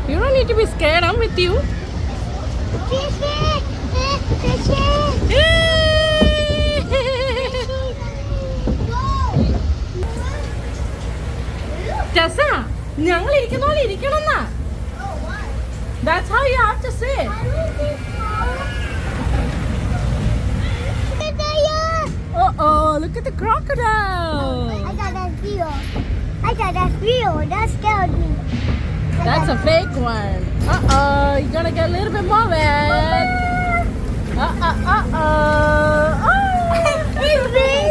You don't need to be scared. I'm with you. Tessa, ഞങ്ങൾ ഇരിക്കുന്നോലെ ഇരിക്കണമെന്നാ. That's how you have to sit. Uh-oh, look at the crocodile. I thought that's real. That scared me. That's a fake one. Uh-oh, you're gonna get a little bit more wet. Uh-oh. It's big.